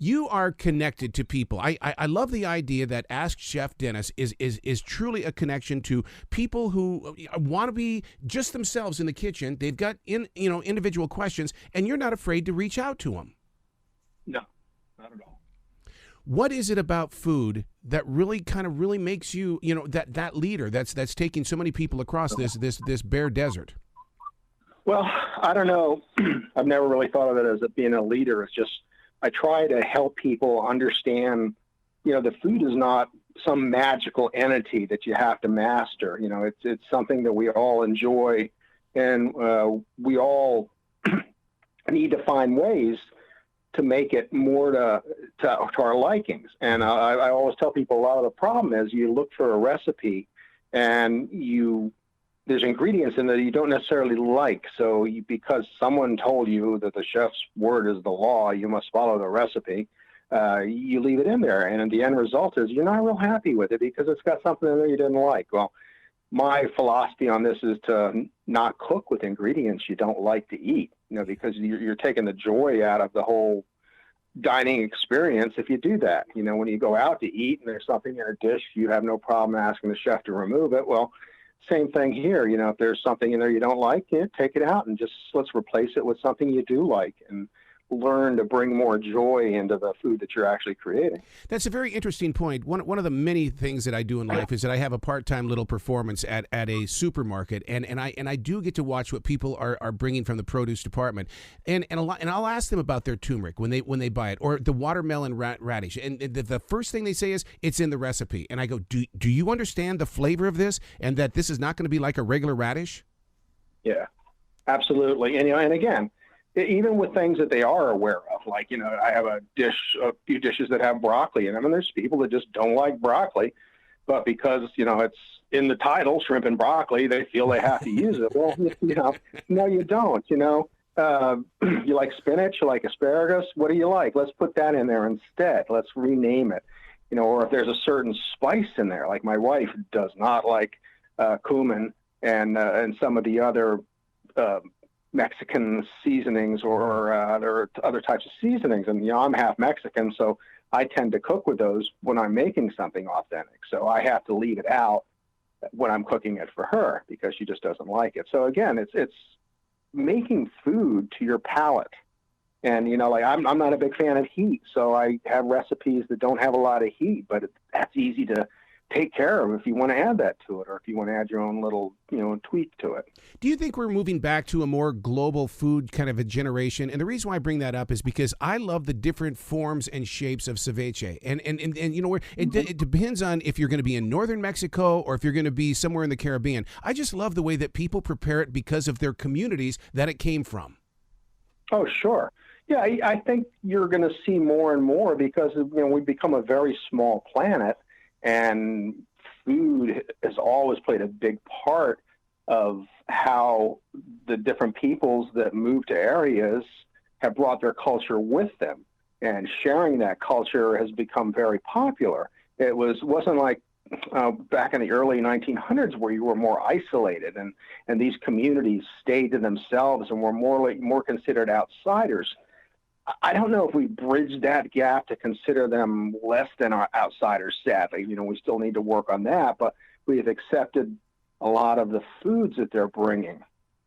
You are connected to people. I love the idea that Ask Chef Dennis is truly a connection to people who want to be just themselves in the kitchen. They've got individual questions, and you're not afraid to reach out to them. No, not at all. What is it about food that really makes you, that leader that's taking so many people across this bare desert? Well, I don't know. I've never really thought of it as being a leader. It's just I try to help people understand, the food is not some magical entity that you have to master. It's something that we all enjoy, and we all need to find ways to make it more to our likings. And I always tell people a lot of the problem is you look for a recipe and there's ingredients in there you don't necessarily like. So because someone told you that the chef's word is the law, you must follow the recipe, you leave it in there. And the end result is you're not real happy with it because it's got something in there you didn't like. Well, my philosophy on this is to not cook with ingredients you don't like to eat, because you're taking the joy out of the whole dining experience if you do that. When you go out to eat and there's something in a dish, you have no problem asking the chef to remove it. Well, same thing here. If there's something in there you don't like, take it out and just let's replace it with something you do like and learn to bring more joy into the food that you're actually creating. That's a very interesting point. One of the many things that I do in life is that I have a part-time little performance at a supermarket, and I do get to watch what people are bringing from the produce department, and I'll ask them about their turmeric when they buy it, or the watermelon radish, and the first thing they say is it's in the recipe, and I go, do you understand the flavor of this, and that this is not going to be like a regular radish? Yeah, absolutely, and again, even with things that they are aware of, like, I have a few dishes that have broccoli in them, and there's people that just don't like broccoli, but because, it's in the title, shrimp and broccoli, they feel they have to use it. Well, no, you don't, you like spinach, you like asparagus, what do you like? Let's put that in there instead. Let's rename it, or if there's a certain spice in there, like my wife does not like cumin and some of the other Mexican seasonings or other types of seasonings. And, I'm half Mexican, so I tend to cook with those when I'm making something authentic. So I have to leave it out when I'm cooking it for her because she just doesn't like it. So again, it's making food to your palate. And, I'm not a big fan of heat, so I have recipes that don't have a lot of heat, but that's easy to take care of if you want to add that to it, or if you want to add your own little, tweak to it. Do you think we're moving back to a more global food kind of a generation? And the reason why I bring that up is because I love the different forms and shapes of ceviche. And it depends on if you're going to be in northern Mexico or if you're going to be somewhere in the Caribbean. I just love the way that people prepare it because of their communities that it came from. Oh, sure. Yeah, I think you're going to see more and more because, we've become a very small planet. And food has always played a big part of how the different peoples that move to areas have brought their culture with them. And sharing that culture has become very popular. It wasn't like back in the early 1900s where you were more isolated and these communities stayed to themselves and were more considered outsiders. I don't know if we bridged that gap to consider them less than our outsiders, sadly. We still need to work on that, but we have accepted a lot of the foods that they're bringing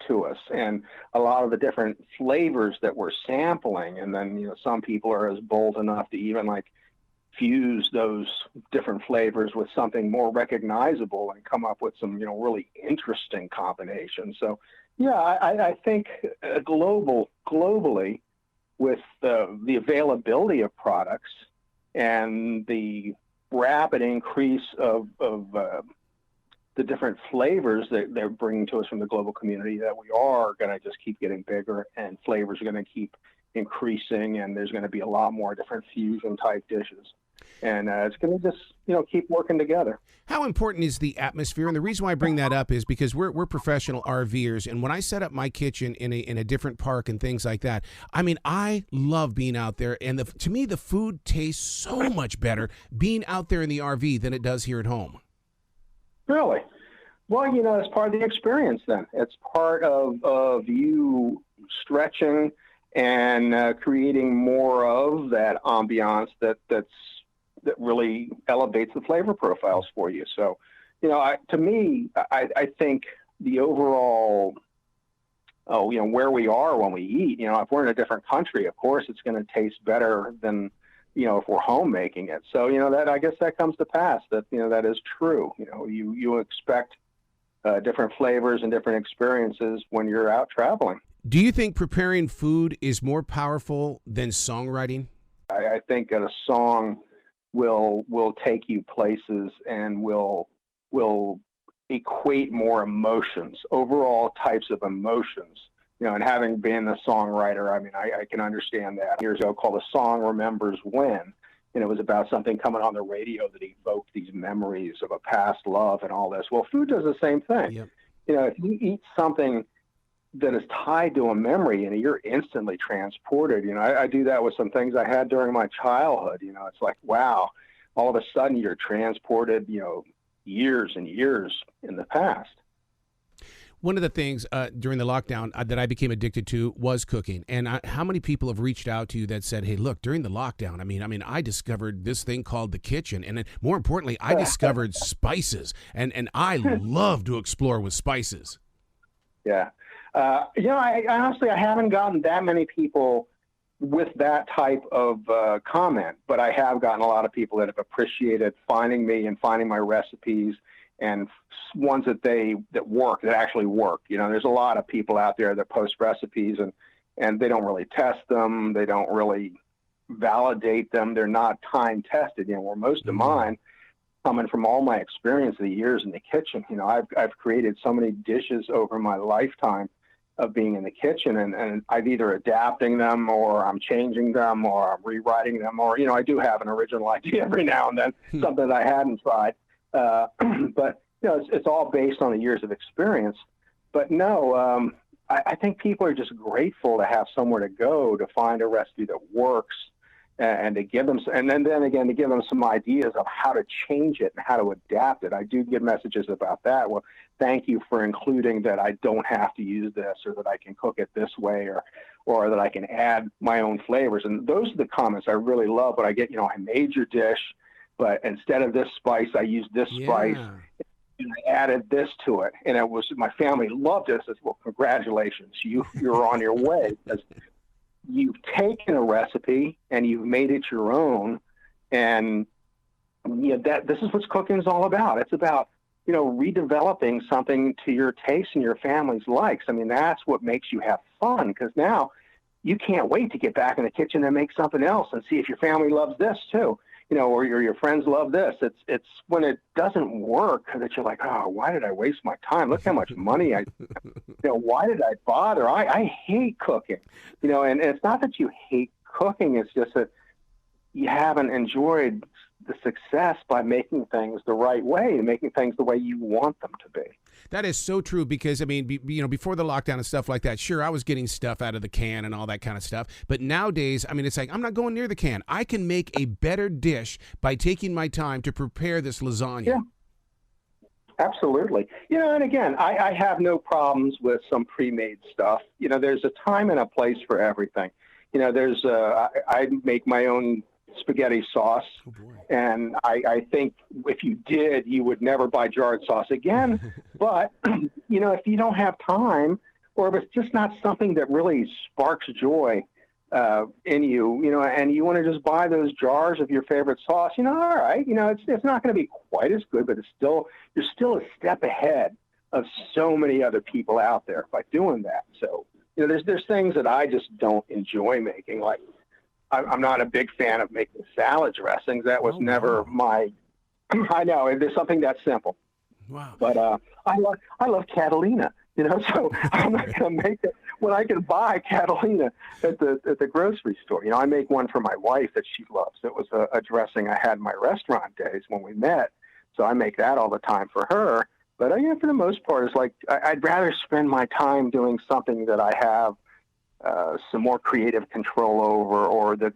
to us and a lot of the different flavors that we're sampling. And then, some people are as bold enough to even fuse those different flavors with something more recognizable and come up with some, really interesting combinations. So, yeah, I think globally, with the availability of products and the rapid increase of the different flavors that they're bringing to us from the global community, that we are going to just keep getting bigger and flavors are going to keep increasing, and there's going to be a lot more different fusion type dishes. And it's going to just, keep working together. How important is the atmosphere? And the reason why I bring that up is because we're professional RVers. And when I set up my kitchen in a different park and things like that, I love being out there. And to me, the food tastes so much better being out there in the RV than it does here at home. Really? Well, it's part of the experience then. It's part of you stretching and creating more of that ambiance that really elevates the flavor profiles for you. So, to me, I think the overall, where we are when we eat, if we're in a different country, of course, it's going to taste better than, if we're home making it. So, that, I guess that comes to pass, that, that is true. You expect different flavors and different experiences when you're out traveling. Do you think preparing food is more powerful than songwriting? I think that a song will take you places and will equate more emotions, overall types of emotions. And having been a songwriter, I mean, I can understand that. Years ago, called A Song Remembers When, and it was about something coming on the radio that evoked these memories of a past love and all this. Well, food does the same thing. Yep. If you eat something that is tied to a memory, you're instantly transported. I do that with some things I had during my childhood. It's like, wow, all of a sudden you're transported, years and years in the past. One of the things during the lockdown that I became addicted to was cooking. And how many people have reached out to you that said, hey, look, during the lockdown, I mean, I discovered this thing called the kitchen. And then more importantly, I discovered spices. And I love to explore with spices. Yeah. I honestly, I haven't gotten that many people with that type of comment, but I have gotten a lot of people that have appreciated finding me and finding my recipes and ones that work, that actually work. There's a lot of people out there that post recipes and they don't really test them. They don't really validate them. They're not time tested. Where most of mine, coming from all my experience of the years in the kitchen, I've created so many dishes over my lifetime of being in the kitchen, and I've either adapting them or I'm changing them or I'm rewriting them, or, I do have an original idea every now and then, something that I hadn't tried. But, it's all based on the years of experience. But no, I think people are just grateful to have somewhere to go to find a recipe that works and to give them, and then again, to give them some ideas of how to change it and how to adapt it. I do get messages about that. Well, thank you for including that I don't have to use this, or that I can cook it this way, or that I can add my own flavors. And those are the comments I really love. But I get, I made your dish, but instead of this spice, I used this spice. And I added this to it, and my family loved it. I said, well, congratulations, you're on your way, because you've taken a recipe and you've made it your own. And this is what cooking is all about. It's about, redeveloping something to your taste and your family's likes. I mean, that's what makes you have fun, because now you can't wait to get back in the kitchen and make something else and see if your family loves this too, or your friends love this. It's when it doesn't work that you're like, oh, why did I waste my time? Look how much money why did I bother? I hate cooking, and it's not that you hate cooking. It's just that you haven't enjoyed the success by making things the right way and making things the way you want them to be. That is so true, because, I mean, before the lockdown and stuff like that, sure, I was getting stuff out of the can and all that kind of stuff. But nowadays, I mean, it's like, I'm not going near the can. I can make a better dish by taking my time to prepare this lasagna. Yeah, absolutely. And again, I have no problems with some pre-made stuff. There's a time and a place for everything. I make my own spaghetti sauce. Oh, boy. And I think if you did, you would never buy jarred sauce again. But, if you don't have time, or if it's just not something that really sparks joy in you, and you want to just buy those jars of your favorite sauce, all right, it's not going to be quite as good, but you're still a step ahead of so many other people out there by doing that. So, there's things that I just don't enjoy making, like, I'm not a big fan of making salad dressings. That was never my. I know, there's something that simple. Wow. But I love Catalina. So I'm not going to make it when I can buy Catalina at the grocery store. I make one for my wife that she loves. It was a dressing I had in my restaurant days when we met. So I make that all the time for her. But for the most part, it's like I'd rather spend my time doing something that I have some more creative control over, or that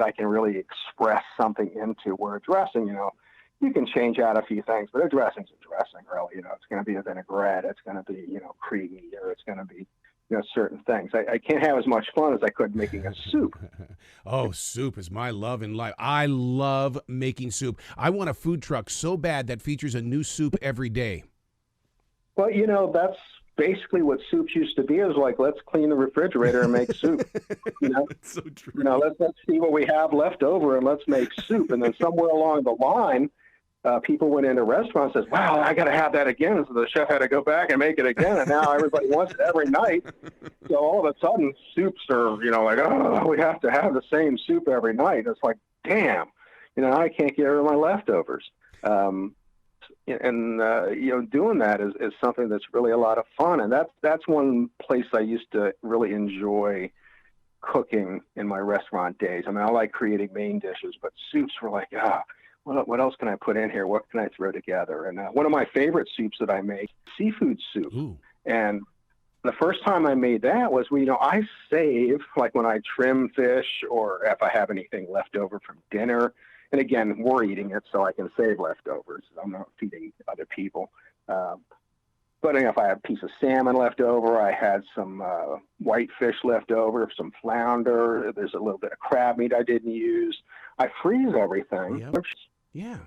I can really express something into. Where a dressing, you can change out a few things, but a dressing's a dressing, really. It's going to be a vinaigrette, it's going to be, creamy, or it's going to be, certain things. I can't have as much fun as I could making a soup. Oh, soup is my love in life. I love making soup. I want a food truck so bad that features a new soup every day. Well, that's basically what soups used to be. Is like, let's clean the refrigerator and make soup. That's so true. Let's see what we have left over and let's make soup. And then somewhere along the line, people went into restaurants and says, wow, I got to have that again. So the chef had to go back and make it again. And now everybody wants it every night. So all of a sudden soups are, like, oh, we have to have the same soup every night. It's like, damn, I can't get rid of my leftovers. Doing that is something that's really a lot of fun. And that's one place I used to really enjoy cooking in my restaurant days. I mean, I like creating main dishes, but soups were like, what else can I put in here? What can I throw together? And one of my favorite soups that I make, seafood soup. Ooh. And the first time I made that was, I save, like when I trim fish or if I have anything left over from dinner. And again, we're eating it, so I can save leftovers. I'm not feeding other people. But if I have a piece of salmon left over, I had some white fish left over, some flounder. There's a little bit of crab meat I didn't use. I freeze everything. Yep. Yeah.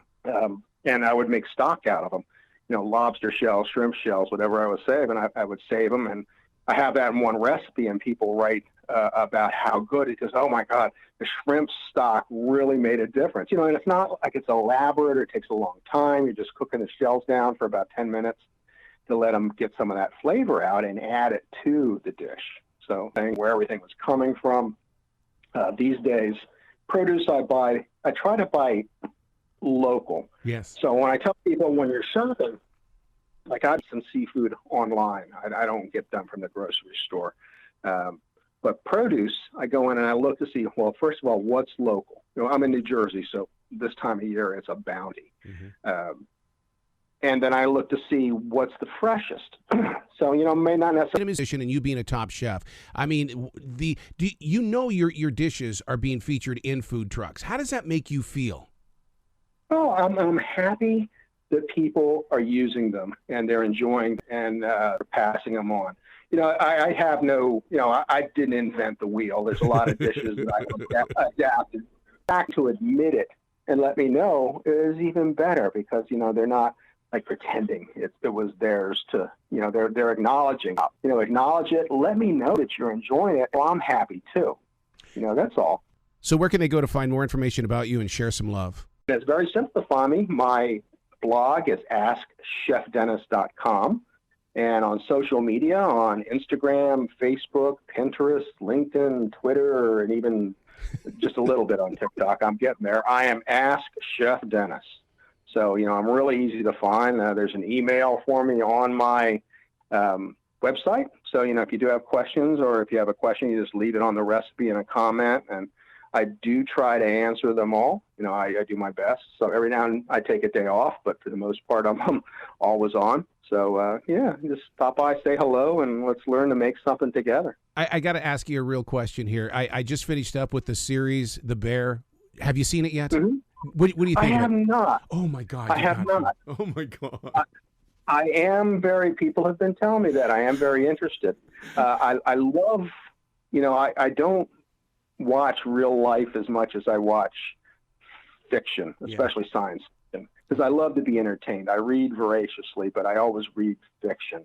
And I would make stock out of them. Lobster shells, shrimp shells, whatever I was saving, I would save them. And I have that in one recipe, and people write about how good it is. Oh, my God, the shrimp stock really made a difference. And it's not like it's elaborate or it takes a long time. You're just cooking the shells down for about 10 minutes to let them get some of that flavor out and add it to the dish. So where everything was coming from. These days, produce I try to buy local. Yes. So when I tell people when you're shopping, like I buy some seafood online. I don't get them from the grocery store. But produce, I go in and I look to see, well, first of all, what's local? I'm in New Jersey, so this time of year it's a bounty. Mm-hmm. And then I look to see what's the freshest. So, may not necessarily. And you being a top chef, I mean, your dishes are being featured in food trucks. How does that make you feel? Oh, I'm happy that people are using them and they're enjoying and passing them on. I have no, I didn't invent the wheel. There's a lot of dishes that I adapted. Back to admit it and let me know is even better because, they're not like pretending it was theirs to, they're acknowledging, acknowledge it. Let me know that you're enjoying it. Well, I'm happy too. That's all. So where can they go to find more information about you and share some love? It's very simple to find me. My blog is askchefdennis.com. And on social media, on Instagram, Facebook, Pinterest, LinkedIn, Twitter, and even just a little bit on TikTok, I'm getting there. I am Ask Chef Dennis. So, I'm really easy to find. There's an email for me on my website. So, if you do have questions or if you have a question, you just leave it on the recipe in a comment. And I do try to answer them all. I do my best. So every now and then I take a day off, but for the most part, I'm always on. So, just stop by, say hello, and let's learn to make something together. I got to ask you a real question here. I just finished up with the series, The Bear. Have you seen it yet? Mm-hmm. What do you think? I have not. Oh, my God. I have not. Oh, my God. People have been telling me that. I am very interested. I love, I don't watch real life as much as I watch fiction, especially science fiction, because I love to be entertained. I read voraciously, but I always read fiction.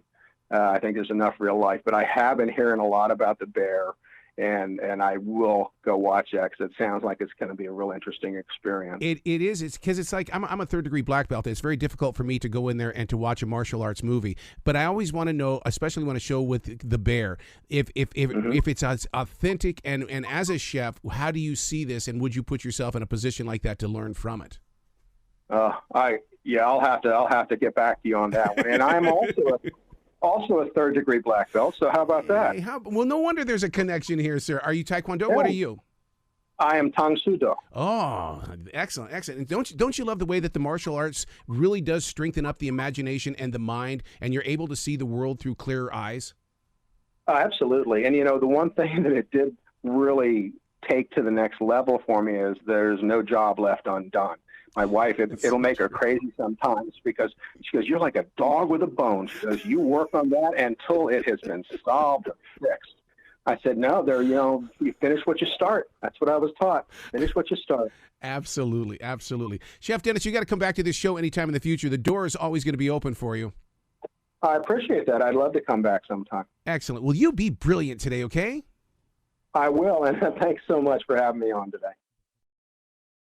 I think there's enough real life, but I have been hearing a lot about The Bear, and I will go watch that because it sounds like it's going to be a real interesting experience. It is. It's because it's like I'm a third-degree black belt. It's very difficult for me to go in there and to watch a martial arts movie. But I always want to know, especially when a show with The Bear, if it's as authentic and as a chef, how do you see this, and would you put yourself in a position like that to learn from it? I'll have to get back to you on that one. And I'm also a third-degree black belt, so how about that? Well, no wonder there's a connection here, sir. Are you Taekwondo? Yeah. What are you? I am Tang Soo Do. Oh, excellent. And don't you love the way that the martial arts really does strengthen up the imagination and the mind, and you're able to see the world through clearer eyes? Absolutely. And, the one thing that it did really take to the next level for me is there's no job left undone. my wife, it'll make her crazy sometimes because she goes, "You're like a dog with a bone." She goes, "You work on that until it has been solved or fixed." I said, "No, you finish what you start." That's what I was taught. Finish what you start. Absolutely, absolutely. Chef Dennis, you got to come back to this show anytime in the future. The door is always going to be open for you. I appreciate that. I'd love to come back sometime. Excellent. Will you be brilliant today, okay? I will, and thanks so much for having me on today.